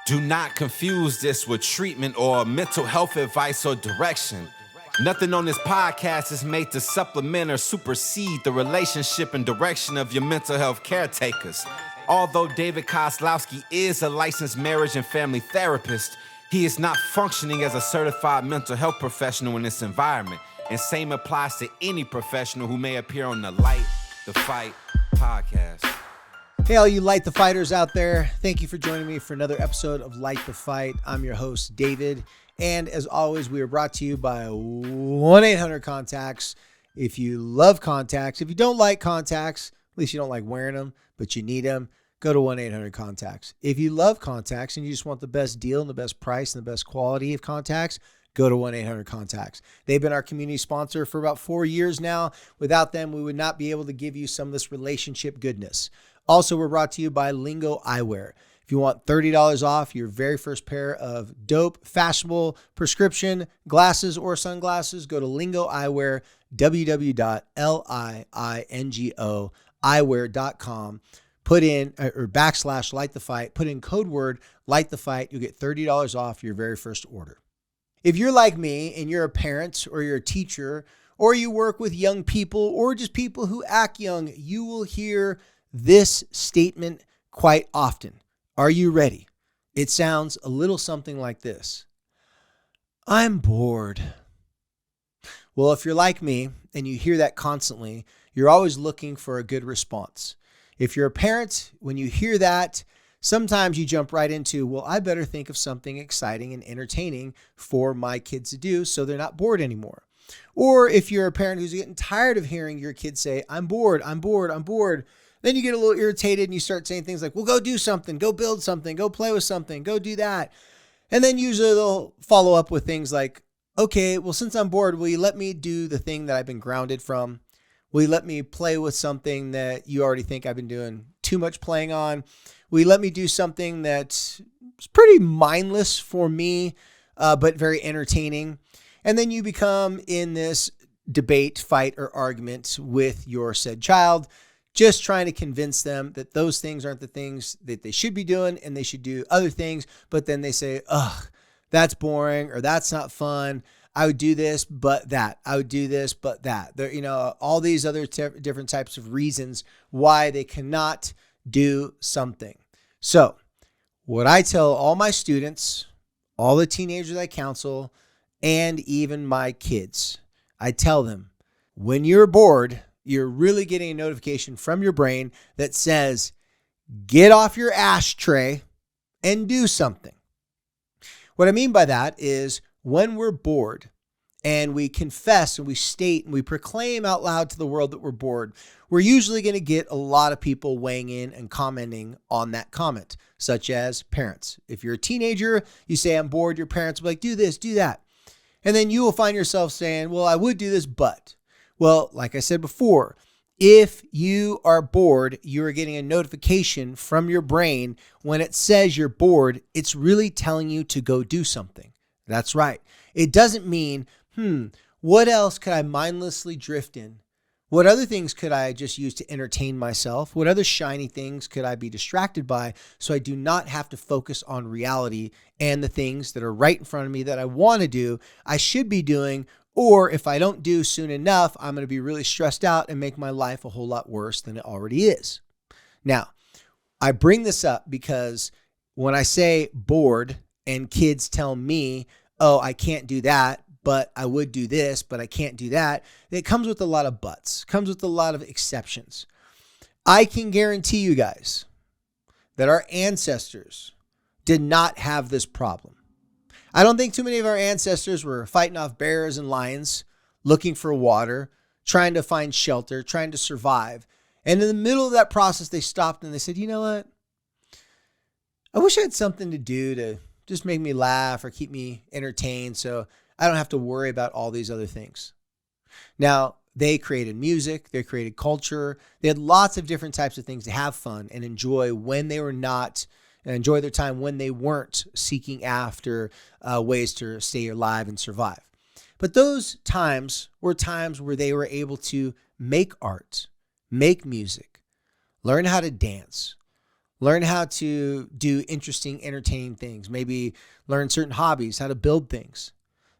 Do not confuse this with treatment or mental health advice or direction. Nothing on this podcast is made to supplement or supersede the relationship and direction of your mental health caretakers. Although David Kozlowski is a licensed marriage and family therapist, he is not functioning as a certified mental health professional in this environment. And same applies to any professional who may appear on the Light the Fight podcast. Hey, all you Light the Fighters out there. Thank you for joining me for another episode of Light the Fight. I'm your host, David. And as always, we are brought to you by 1-800-CONTACTS. If you love contacts, if you don't like contacts, at least you don't like wearing them, but you need them, go to 1-800-CONTACTS. If you love contacts and you just want the best deal and the best price and the best quality of contacts, go to 1-800-CONTACTS. They've been our community sponsor for about 4 years now. Without them, we would not be able to give you some of this relationship goodness. Also, we're brought to you by Lingo Eyewear. If you want $30 off your very first pair of dope, fashionable prescription glasses or sunglasses, go to Lingo Eyewear, www.lingo.eyewear.com. Put in, or / Light the Fight, put in code word Light the Fight. You'll get $30 off your very first order. If you're like me and you're a parent or you're a teacher or you work with young people or just people who act young, you will hear this statement quite often. Are you ready? It sounds a little something like this. I'm bored. Well, if you're like me and you hear that constantly, you're always looking for a good response. If you're a parent, when you hear that, sometimes you jump right into, well, I better think of something exciting and entertaining for my kids to do so they're not bored anymore. Or if you're a parent who's getting tired of hearing your kids say, I'm bored, I'm bored, I'm bored, then you get a little irritated and you start saying things like, well, go do something, go build something, go play with something, go do that. And then usually they'll follow up with things like, okay, well, since I'm bored, will you let me do the thing that I've been grounded from? Will you let me play with something that you already think I've been doing too much playing on? Will you let me do something that's pretty mindless for me, but very entertaining? And then you become in this debate, fight, or argument with your said child, just trying to convince them that those things aren't the things that they should be doing and they should do other things. But then they say, ugh, that's boring or that's not fun. I would do this, but that. I would do this, but that. There, all these other different types of reasons why they cannot do something. So what I tell all my students, all the teenagers I counsel, and even my kids, I tell them, when you're bored, you're really getting a notification from your brain that says, get off your ashtray and do something. What I mean by that is when we're bored and we confess and we state and we proclaim out loud to the world that we're bored, we're usually going to get a lot of people weighing in and commenting on that comment, such as parents. If you're a teenager, you say, I'm bored, your parents will be like, do this, do that. And then you will find yourself saying, well, I would do this, but. Well, like I said before, if you are bored, you are getting a notification from your brain when it says you're bored. It's really telling you to go do something. That's right. It doesn't mean, what else could I mindlessly drift in? What other things could I just use to entertain myself? What other shiny things could I be distracted by so I do not have to focus on reality and the things that are right in front of me that I want to do, I should be doing, or if I don't do soon enough, I'm going to be really stressed out and make my life a whole lot worse than it already is. Now, I bring this up because when I say bored and kids tell me, oh, I can't do that, but I would do this, but I can't do that, it comes with a lot of buts, comes with a lot of exceptions. I can guarantee you guys that our ancestors did not have this problem. I don't think too many of our ancestors were fighting off bears and lions, looking for water, trying to find shelter, trying to survive. And in the middle of that process, they stopped and they said, you know what? I wish I had something to do to just make me laugh or keep me entertained so I don't have to worry about all these other things. Now, they created music, they created culture. They had lots of different types of things to have fun and enjoy when they were not and enjoy their time when they weren't seeking after ways to stay alive and survive. But those times were times where they were able to make art, make music, learn how to dance, Learn how to do interesting, entertaining things. Maybe learn certain hobbies, how to build things.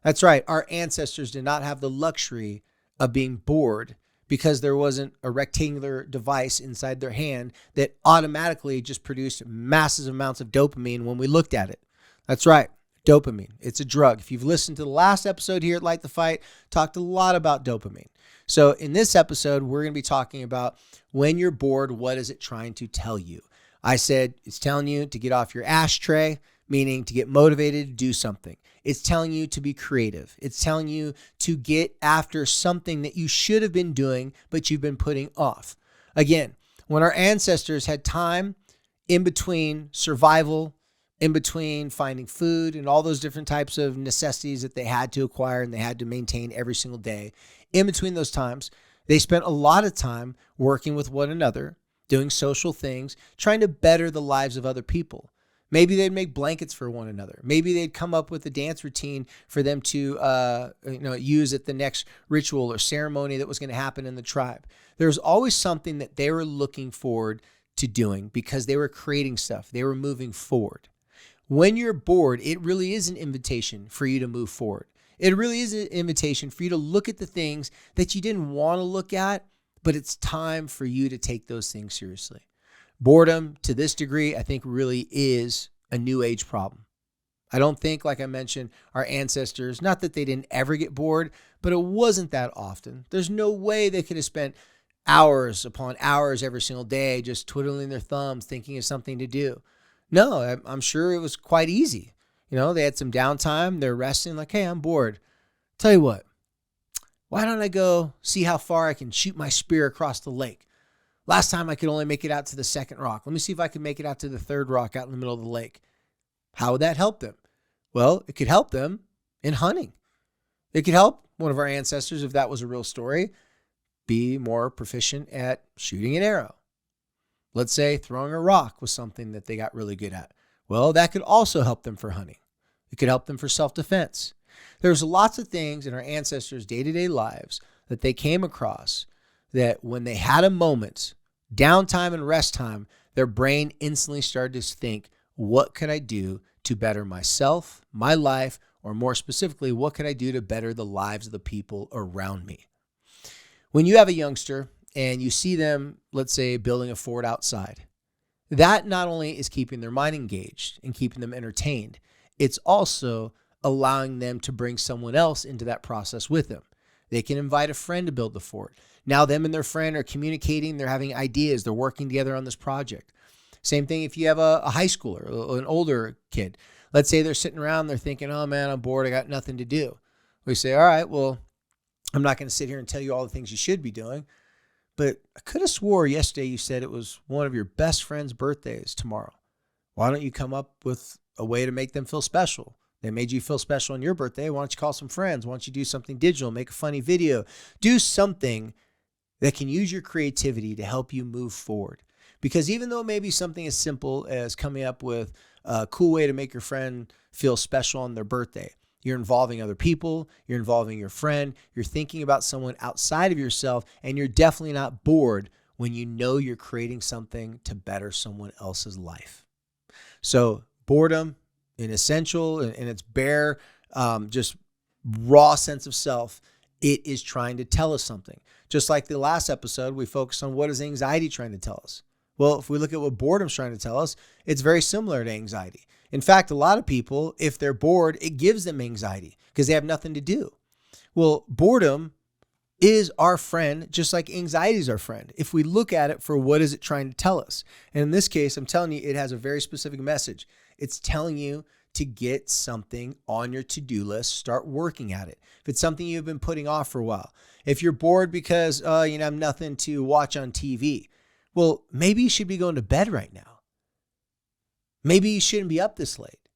That's right. Our ancestors did not have the luxury of being bored because there wasn't a rectangular device inside their hand that automatically just produced massive amounts of dopamine when we looked at it. That's right. Dopamine. It's a drug. If you've listened to the last episode here at Light the Fight, talked a lot about dopamine. So in this episode, we're going to be talking about when you're bored, what is it trying to tell you? I said it's telling you to get off your ashtray, meaning to get motivated to do something. It's telling you to be creative. It's telling you to get after something that you should have been doing, but you've been putting off. Again, when our ancestors had time in between survival, in between finding food and all those different types of necessities that they had to acquire and they had to maintain every single day, in between those times, they spent a lot of time working with one another, doing social things, trying to better the lives of other people. Maybe they'd make blankets for one another. Maybe they'd come up with a dance routine for them to use at the next ritual or ceremony that was going to happen in the tribe. There was always something that they were looking forward to doing because they were creating stuff. They were moving forward. When you're bored, it really is an invitation for you to move forward. It really is an invitation for you to look at the things that you didn't want to look at, but it's time for you to take those things seriously. Boredom, to this degree, I think really is a new age problem. I don't think, like I mentioned, our ancestors, not that they didn't ever get bored, but it wasn't that often. There's no way they could have spent hours upon hours every single day just twiddling their thumbs, thinking of something to do. No, I'm sure it was quite easy. They had some downtime. They're resting like, hey, I'm bored. Tell you what, why don't I go see how far I can shoot my spear across the lake? Last time I could only make it out to the second rock. Let me see if I can make it out to the third rock out in the middle of the lake. How would that help them? Well, it could help them in hunting. It could help one of our ancestors, if that was a real story, be more proficient at shooting an arrow. Let's say throwing a rock was something that they got really good at. Well, that could also help them for hunting. It could help them for self-defense. There's lots of things in our ancestors' day-to-day lives that they came across that when they had a moment, downtime and rest time, their brain instantly started to think, what could I do to better myself, my life, or more specifically, what could I do to better the lives of the people around me? When you have a youngster and you see them, let's say, building a fort outside, that not only is keeping their mind engaged and keeping them entertained, it's also allowing them to bring someone else into that process with them. They can invite a friend to build the fort. Now them and their friend are communicating, they're having ideas, they're working together on this project. Same thing if you have a high schooler or an older kid. Let's say they're sitting around, they're thinking, oh man, I'm bored, I got nothing to do. We say, all right, well, I'm not going to sit here and tell you all the things you should be doing, but I could have swore yesterday you said it was one of your best friend's birthdays tomorrow. Why don't you come up with a way to make them feel special? They made you feel special on your birthday. Why don't you call some friends? Why don't you do something digital, make a funny video, do something that can use your creativity to help you move forward. Because even though it may be something as simple as coming up with a cool way to make your friend feel special on their birthday, you're involving other people, you're involving your friend, you're thinking about someone outside of yourself, and you're definitely not bored when you know you're creating something to better someone else's life. So boredom, in essential, in its bare, just raw sense of self, it is trying to tell us something. Just like the last episode, we focused on what is anxiety trying to tell us. Well, if we look at what boredom's trying to tell us, it's very similar to anxiety. In fact, a lot of people, if they're bored, it gives them anxiety because they have nothing to do. Well, boredom is our friend, just like anxiety is our friend. If we look at it for what is it trying to tell us. And in this case, I'm telling you, it has a very specific message. It's telling you to get something on your to-do list, start working at it. If it's something you've been putting off for a while, if you're bored because, I have nothing to watch on TV, well, maybe you should be going to bed right now. Maybe you shouldn't be up this late.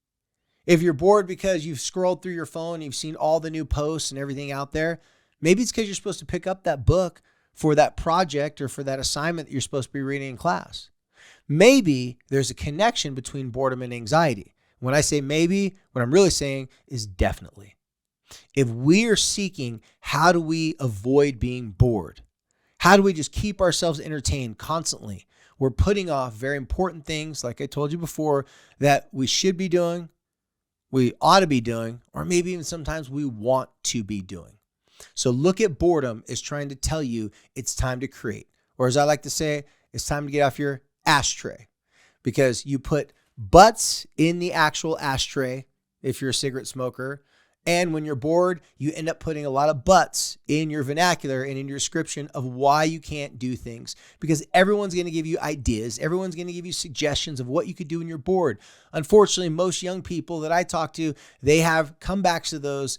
If you're bored because you've scrolled through your phone, you've seen all the new posts and everything out there, maybe it's because you're supposed to pick up that book for that project or for that assignment that you're supposed to be reading in class. Maybe there's a connection between boredom and anxiety. When I say maybe, what I'm really saying is definitely. If we are seeking, how do we avoid being bored? How do we just keep ourselves entertained constantly? we're putting off very important things, like I told you before, that we should be doing, we ought to be doing, or maybe even sometimes we want to be doing. So look at boredom as trying to tell you it's time to create. Or as I like to say, it's time to get off your ashtray, because you put butts in the actual ashtray if you're a cigarette smoker. And when you're bored, you end up putting a lot of butts in your vernacular and in your description of why you can't do things, because everyone's going to give you ideas. Everyone's going to give you suggestions of what you could do when you're bored. Unfortunately, most young people that I talk to, they have comebacks to those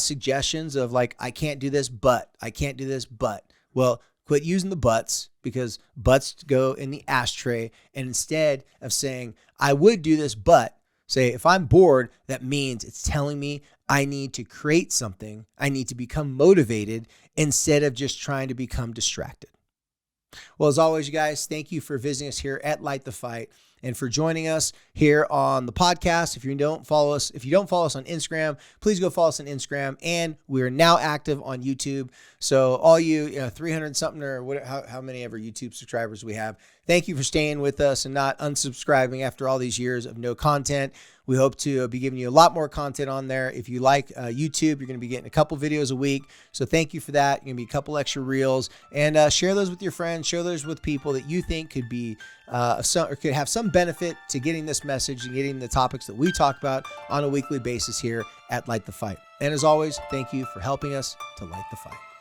suggestions of like, I can't do this, but I can't do this, but. Well, quit using the buts, because butts go in the ashtray. And instead of saying, I would do this, but say, if I'm bored, that means it's telling me I need to create something. I need to become motivated instead of just trying to become distracted. Well, as always, you guys, thank you for visiting us here at Light the Fight and for joining us here on the podcast. If you don't follow us on Instagram, please go follow us on Instagram. And we are now active on YouTube. So all you 300 something or whatever, how many ever YouTube subscribers we have, thank you for staying with us and not unsubscribing after all these years of no content. We hope to be giving you a lot more content on there. If you like YouTube, you're going to be getting a couple videos a week. So thank you for that. You're going to be a couple extra reels, and share those with your friends. Share those with people that you think could be could have some benefit to getting this message and getting the topics that we talk about on a weekly basis here at Light the Fight. And as always, thank you for helping us to light the fight.